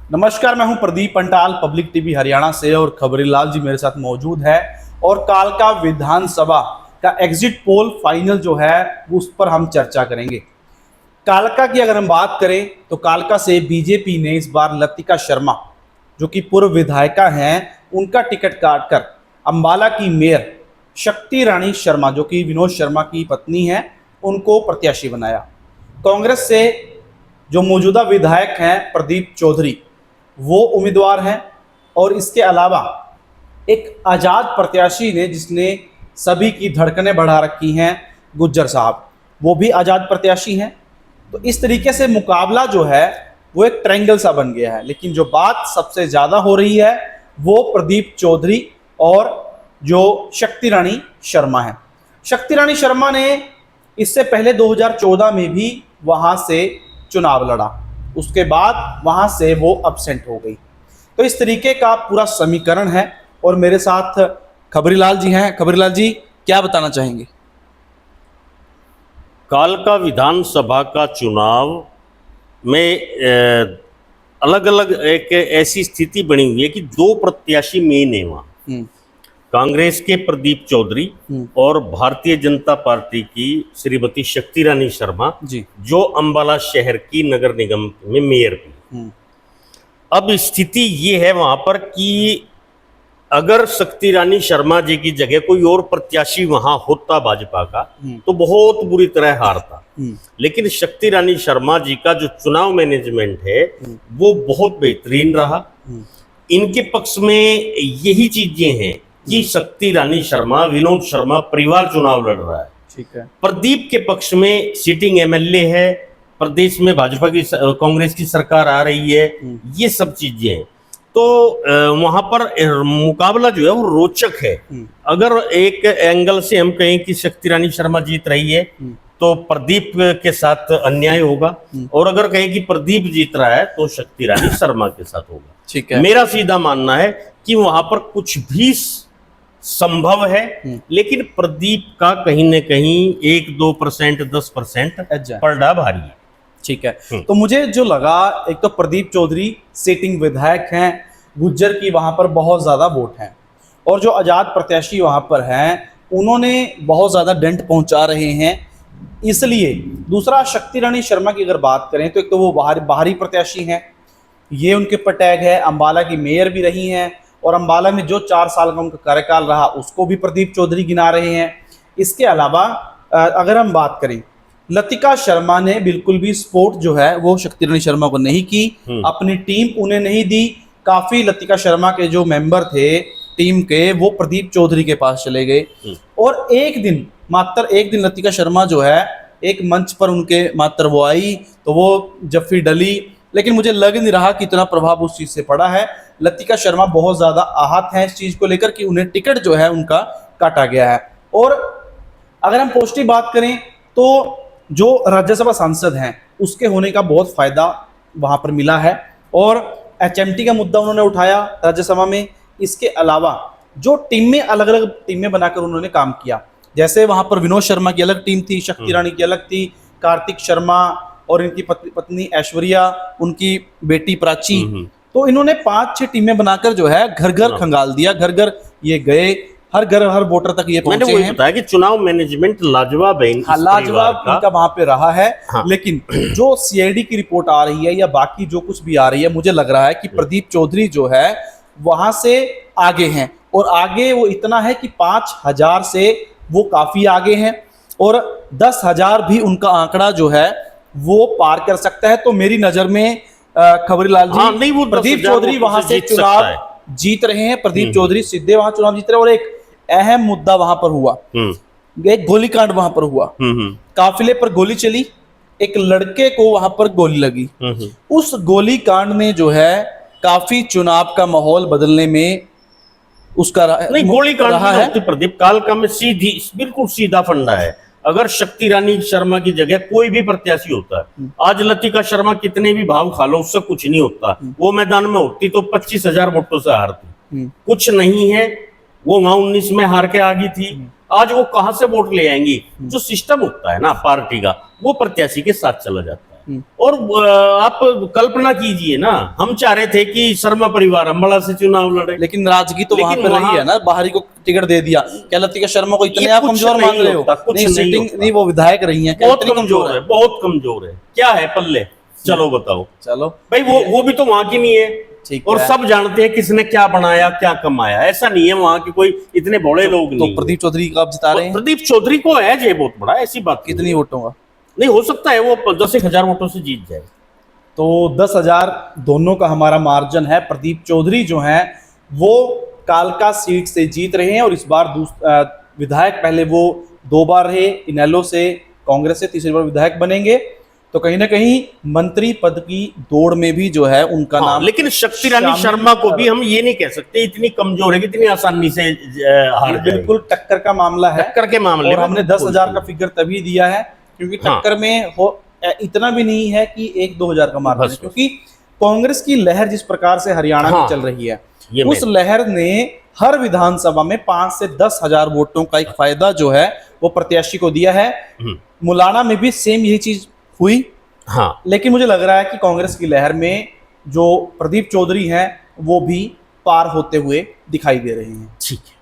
नमस्कार, मैं हूं प्रदीप पंटाल पब्लिक टीवी हरियाणा से और खबरीलाल जी मेरे साथ मौजूद है। और कालका विधानसभा का एग्जिट पोल फाइनल जो है उस पर हम चर्चा करेंगे। कालका की अगर हम बात करें तो कालका से बीजेपी ने इस बार लतिका शर्मा जो कि पूर्व विधायिका हैं उनका टिकट काटकर अंबाला की मेयर शक्ति रानी शर्मा जो कि विनोद शर्मा की पत्नी हैं उनको प्रत्याशी बनाया। कांग्रेस से जो मौजूदा विधायक हैं प्रदीप चौधरी वो उम्मीदवार हैं और इसके अलावा एक आज़ाद प्रत्याशी ने जिसने सभी की धड़कनें बढ़ा रखी हैं गुज्जर साहब, वो भी आज़ाद प्रत्याशी हैं। तो इस तरीके से मुकाबला जो है वो एक ट्रायंगल सा बन गया है। लेकिन जो बात सबसे ज़्यादा हो रही है वो प्रदीप चौधरी और जो शक्ति रानी शर्मा है। शक्ति रानी शर्मा ने इससे पहले 2014 में भी वहाँ से चुनाव लड़ा, उसके बाद वहाँ से वो अब्सेंट हो गई। तो इस तरीके का पूरा समीकरण है और मेरे साथ खबरीलाल जी हैं। खबरीलाल जी क्या बताना चाहेंगे? कालका विधानसभा का चुनाव में अलग अलग एक ऐसी स्थिति बनी हुई है कि दो प्रत्याशी मेन है वहाँ। कांग्रेस के प्रदीप चौधरी और भारतीय जनता पार्टी की श्रीमती शक्ति रानी शर्मा जी, जो अंबाला शहर की नगर निगम में मेयर भी। अब स्थिति ये है वहां पर कि अगर शक्ति रानी शर्मा जी की जगह कोई और प्रत्याशी वहां होता भाजपा का तो बहुत बुरी तरह हारता। लेकिन शक्ति रानी शर्मा जी का जो चुनाव मैनेजमेंट है वो बहुत बेहतरीन रहा। इनके पक्ष में यही चीजें हैं कि शक्ति रानी शर्मा विनोद शर्मा परिवार चुनाव लड़ रहा है। ठीक है। प्रदीप के पक्ष में सिटिंग एमएलए है, प्रदेश में भाजपा की कांग्रेस की सरकार आ रही है, ये सब चीजें हैं। तो वहां पर मुकाबला जो है वो रोचक है। अगर एक एंगल से हम कहें कि शक्ति रानी शर्मा जीत रही है तो प्रदीप के साथ अन्याय होगा, और अगर कहें कि प्रदीप जीत रहा है तो शक्ति रानी शर्मा के साथ होगा। ठीक है। मेरा सीधा मानना है कि वहां पर कुछ भी संभव है, लेकिन प्रदीप का कहीं न कहीं 1-2% 10% पलड़ा भारी है। ठीक है। तो मुझे जो लगा, एक तो प्रदीप चौधरी सिटिंग विधायक हैं, गुज्जर की वहां पर बहुत ज्यादा वोट हैं, और जो आजाद प्रत्याशी वहां पर हैं उन्होंने बहुत ज्यादा डेंट पहुंचा रहे हैं। इसलिए दूसरा शक्ति रानी शर्मा की अगर बात करें तो एक तो वो बाहरी प्रत्याशी हैं, ये उनके पर टैग है, अंबाला की मेयर भी रही हैं और अंबाला में जो 4 साल का उनका कार्यकाल रहा उसको भी प्रदीप चौधरी गिना रहे हैं। इसके अलावा अगर हम बात करें, लतिका शर्मा ने बिल्कुल भी सपोर्ट जो है वो शक्ति रानी शर्मा को नहीं की, अपनी टीम उन्हें नहीं दी। काफी लतिका शर्मा के जो मेंबर थे टीम के वो प्रदीप चौधरी के पास चले गए। और मात्र एक दिन लतिका शर्मा जो है एक मंच पर उनके मात्र वो आई तो वो जफ्फी डली, लेकिन मुझे लग नहीं रहा कि इतना प्रभाव उस चीज से पड़ा है। लतिका शर्मा बहुत ज्यादा आहत हैं इस चीज को लेकर कि उन्हें टिकट जो है उनका काटा गया है। और अगर हम पॉजिटिव बात करें तो जो राज्यसभा सांसद हैं उसके होने का बहुत फायदा वहां पर मिला है, और एचएमटी का मुद्दा उन्होंने उठाया राज्यसभा में। इसके अलावा जो टीमें अलग अलग टीमें बनाकर उन्होंने काम किया, जैसे वहां पर विनोद शर्मा की अलग टीम थी, शक्ति रानी की अलग थी, कार्तिक शर्मा और इनकी पत्नी ऐश्वर्या, उनकी बेटी प्राची, तो इन्होंने 5-6 टीमें बनाकर जो है घर घर खंगाल दिया। घर घर ये गए, हर घर हर वोटर तक ये पहुंचे हैं। बताया कि चुनाव मैनेजमेंट लाजवाब है, लाजवाब इनका वहां पे रहा है। लेकिन जो सीआईडी की रिपोर्ट आ रही है या बाकी जो कुछ भी आ रही है, मुझे लग रहा है कि प्रदीप चौधरी जो है वहां से आगे हैं, और आगे वो इतना है कि 5000 से वो काफी आगे हैं, और 10,000 भी उनका आंकड़ा जो है वो पार कर सकता है। तो मेरी नजर में खबरीलाल जी, प्रदीप चौधरी वहां से चुनाव जीत रहे हैं। प्रदीप चौधरी सीधे वहां चुनाव जीत रहे हैं। और एक अहम मुद्दा वहां पर हुआ, एक गोलीकांड वहां पर हुआ, काफिले पर गोली चली, एक लड़के को वहां पर गोली लगी। उस गोलीकांड ने जो है काफी चुनाव का माहौल बदलने में उसका नहीं, गोलीकांड रहा है। प्रदीप कालका में बिल्कुल सीधा फंडा है। अगर शक्ति रानी शर्मा की जगह कोई भी प्रत्याशी होता है, आज लतिका शर्मा कितने भी भाव खा लो उससे कुछ नहीं होता। वो मैदान में होती तो 25,000 वोटों से हारती। कुछ नहीं है, वो वहां 19 में हार के आ गई थी। आज वो कहां से वोट ले आएंगी? जो सिस्टम होता है ना पार्टी का, वो प्रत्याशी के साथ चला जाता है। और आप कल्पना कीजिए ना, हम चाह रहे थे कि शर्मा परिवार अम्बाला से चुनाव लड़े, लेकिन नाराजगी तो वहां लेकिन पे रही है ना, बाहरी को टिकट दे दिया। क्या लतिका शर्मा को इतने ये आप कुछ कमजोर मान नहीं रहे हो? होता, कुछ नहीं, नहीं सिटिंग होता। नहीं, वो विधायक रही हैं, क्या बहुत इतनी कमजोर है, बहुत कमजोर है। क्या है पल्ले, चलो बताओ चलो भाई, वो भी तो वहां की नहीं है। ठीक और है। सब जानते हैं किसने क्या बनाया क्या कमाया, ऐसा नहीं है वहां के कोई इतने बड़े लोग तो नहीं प्रदीप चौधरी को आप जिता है। रहे हैं प्रदीप चौधरी को है ये बहुत बड़ा, ऐसी बात नहीं कितनी है। वोटों का? नहीं हो सकता है वो 10,000 वोटों से जीत जाए। तो 10,000 दोनों का हमारा मार्जिन है। प्रदीप चौधरी जो हैं वो कालका सीट से जीत रहे हैं और इस बार विधायक, पहले वो 2 बार रहे इनेलो से, कांग्रेस से, तीसरी बार विधायक बनेंगे। तो कहीं ना कहीं मंत्री पद की दौड़ में भी जो है उनका हाँ, नाम लेकिन शक्ति रानी शामिल शर्मा को भी हम ये नहीं कह सकते इतनी कमजोर है कि इतनी आसानी से हार जाए। बिल्कुल टक्कर का मामला है। टक्कर के मामले और में हमने 10,000 का फिगर तभी दिया है क्योंकि हाँ। टक्कर में हो इतना भी नहीं है कि 1-2 हजार का मार्जिन है, बस। क्योंकि कांग्रेस की लहर जिस प्रकार से हरियाणा में हाँ। चल रही है, ये उस लहर ने हर विधानसभा में 5 से 10,000 वोटों का एक फायदा जो है वो प्रत्याशी को दिया है। मुलाना में भी सेम यही चीज हुई। हाँ, लेकिन मुझे लग रहा है कि कांग्रेस की लहर में जो प्रदीप चौधरी हैं वो भी पार होते हुए दिखाई दे रहे हैं। ठीक है।